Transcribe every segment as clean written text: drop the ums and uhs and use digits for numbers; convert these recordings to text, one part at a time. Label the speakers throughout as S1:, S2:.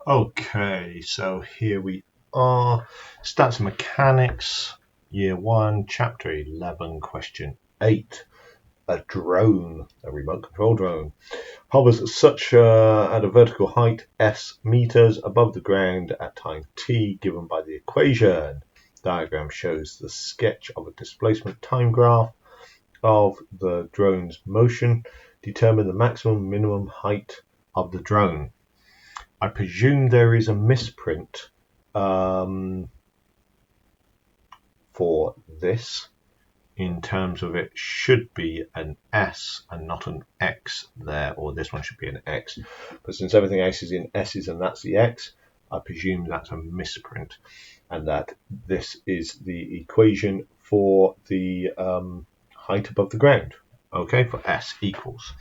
S1: Okay, so here we are. Stats and Mechanics, Year 1, Chapter 11, Question 8. A drone, a remote control drone, hovers at a vertical height s meters above the ground at time t given by the equation. Diagram shows the sketch of a displacement time graph of the drone's motion. Determine the maximum minimum height of the drone. I presume there is a misprint for this, in terms of it should be an S and not an X there, or this one should be an X. But since everything else is in S's and that's the X, I presume that's a misprint, and that this is the equation for the height above the ground. Okay, for S equals.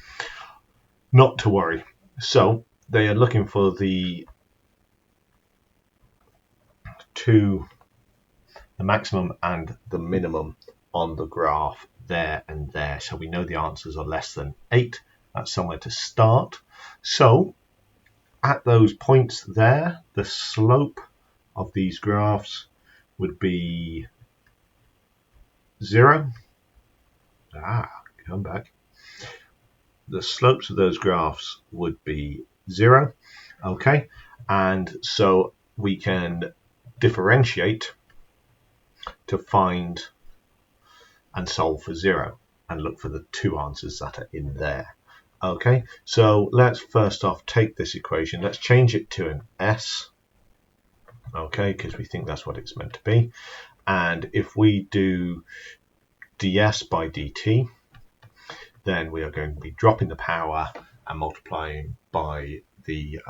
S1: Not to worry. So they are looking for the maximum and the minimum on the graph there and there. So we know the answers are less than 8. That's somewhere to start. So at those points there, the slope of these graphs would be 0. Come back. The slopes of those graphs would be 0. Okay, and so we can differentiate to find and solve for 0 and look for the 2 answers that are in there. Okay, so let's first off take this equation, let's change it to an S, okay, because we think that's what it's meant to be. And if we do ds by dt, then we are going to be dropping the power and multiplying by the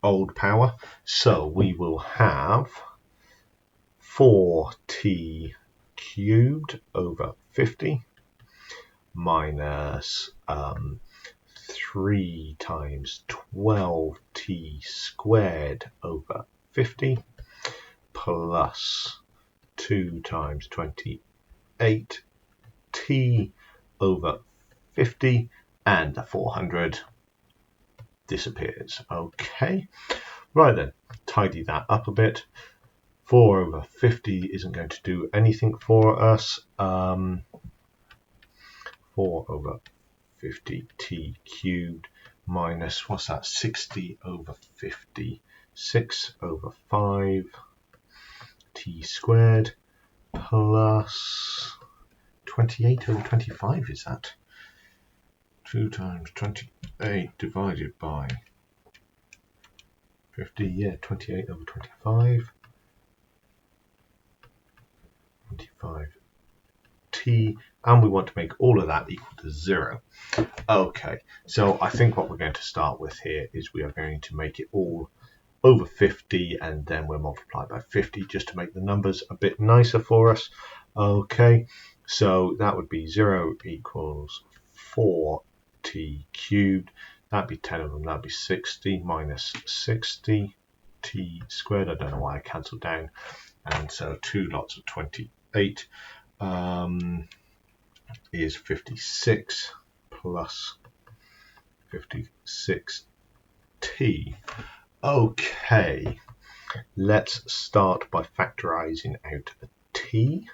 S1: old power. So we will have 4t cubed over 50 minus 3 times 12t squared over 50 plus 2 times 28t over 50, and the 400 disappears. Okay, right then, tidy that up a bit. 4 over 50 isn't going to do anything for us. 4 over 50t cubed minus, what's that, 60 over 50, 6 over 5 t squared plus 28 over 25, is that? 2 times 28 divided by 50, yeah, 28 over 25. 25t, and we want to make all of that equal to 0. Okay, so I think what we're going to start with here is we are going to make it all over 50, and then we'll multiply by 50 just to make the numbers a bit nicer for us. Okay, so that would be 0 equals 4t cubed. That'd be 10 of them, that'd be 60 minus 60t squared. I don't know why I cancelled down. And so 2 lots of 28 is 56 plus 56t. Okay, let's start by factorizing out a t.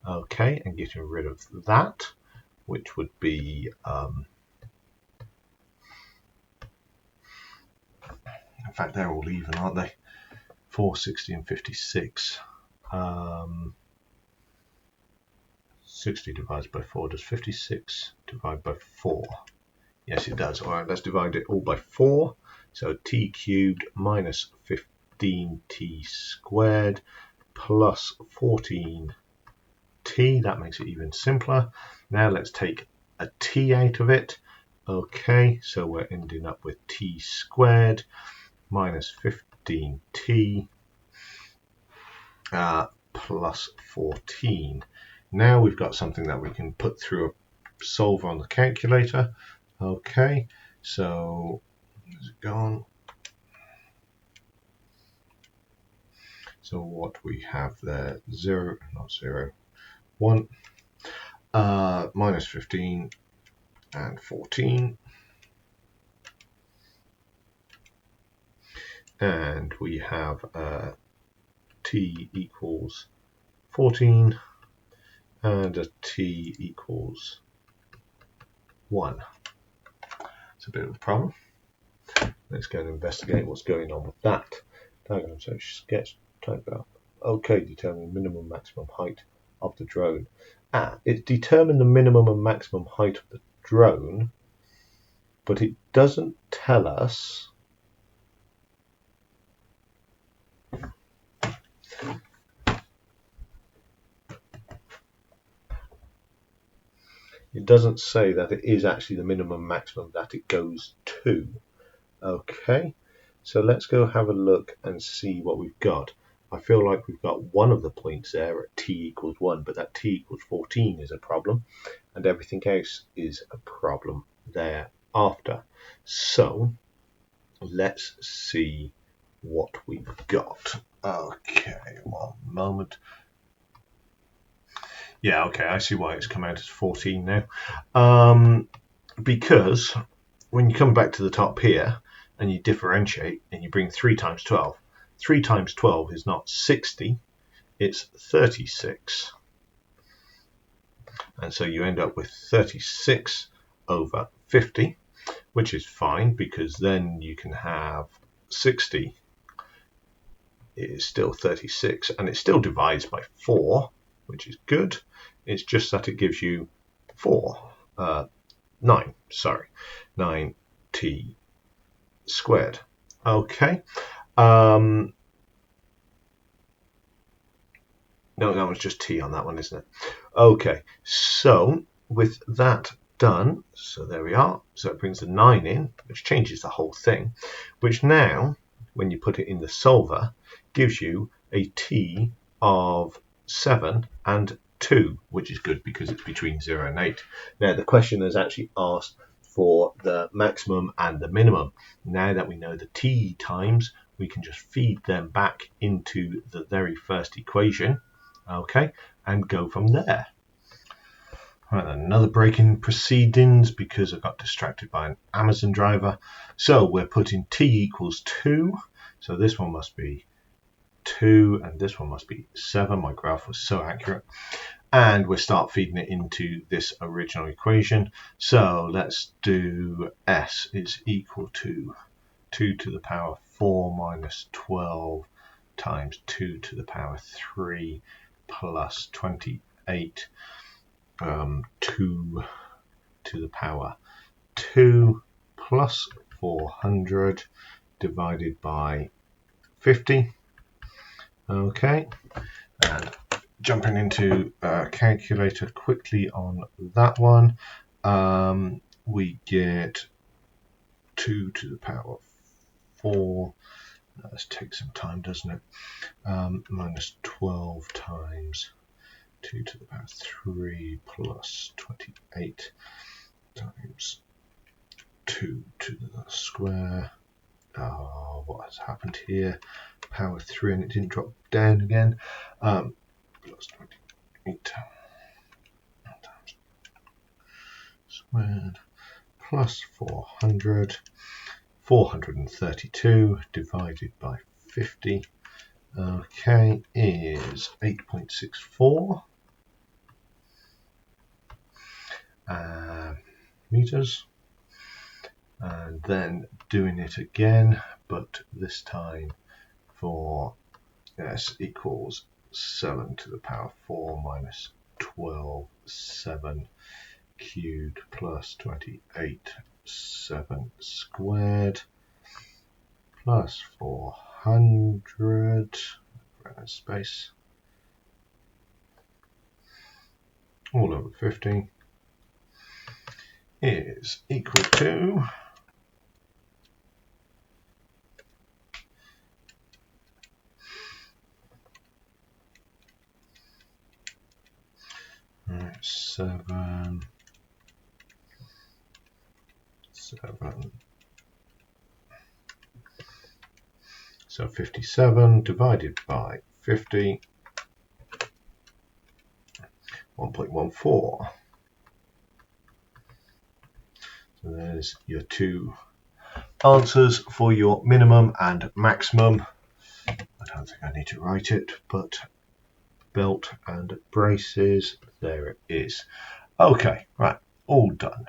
S1: Okay, and getting rid of that, which would be in fact they're all even, aren't they? 4, 60 and 56. 60 divided by 4. Does 56 divide by 4? Yes, it does. All right, let's divide it all by 4. So t cubed minus 15t squared plus 14t. That makes it even simpler. Now let's take a t out of it. Okay, so we're ending up with t squared minus 15t plus 14. Now we've got something that we can put through a solver on the calculator. Okay, so is it gone? So what we have there, 0, not 0, 1, minus 15 and 14. and we have t equals 14 and a t equals 1. It's a bit of a problem. Let's go and investigate what's going on with that. Diagram so sketch type out. Okay, determine minimum maximum height of the drone. It's determined the minimum and maximum height of the drone, but it doesn't tell us say that it is actually the minimum maximum that it goes to. Okay, so let's go have a look and see what we've got. I feel like we've got one of the points there at t equals 1, but that t equals 14 is a problem, and everything else is a problem thereafter. So let's see what we've got. Okay, one moment. Yeah, okay, I see why it's come out as 14 now. Because when you come back to the top here and you differentiate and you bring 3 times 12, 3 times 12 is not 60, it's 36. And so you end up with 36 over 50, which is fine because then you can have 60 is still 36 and it still divides by 4, which is good. It's just that it gives you 9t squared. Okay. No, that was just t on that one, isn't it? Okay, so with that done, so there we are. So it brings the 9 in, which changes the whole thing, which now, when you put it in the solver, gives you a t of 7 and 2, which is good because it's between 0 and 8. Now, the question has actually asked for the maximum and the minimum. Now that we know the t times, we can just feed them back into the very first equation, okay, and go from there. Right, another break in proceedings because I got distracted by an Amazon driver. So we're putting t equals 2. So this one must be 2 and this one must be 7. My graph was so accurate. And we'll start feeding it into this original equation. So let's do s is equal to 2 to the power 4 minus 12 times 2 to the power 3 plus 28, 2 to the power 2 plus 400 divided by 50. Okay, and jumping into a calculator quickly on that one, we get 2 to the power 4. This takes some time, doesn't it? Minus 12 times 2 to the power 3 plus 28 times 2 to the square. Oh, what has happened here? Power 3 and it didn't drop down again. Plus 28 times squared plus 400. 432 divided by 50, okay, is 8.64 meters. And then doing it again, but this time for s equals 7 to the power 4 minus 12, 7 cubed plus 28, 7 squared plus 400, space, all over 50 is equal to 7. So 57 divided by 50, 1.14. So there's your 2 answers for your minimum and maximum. I don't think I need to write it, but belt and braces, there it is. Okay, right, all done.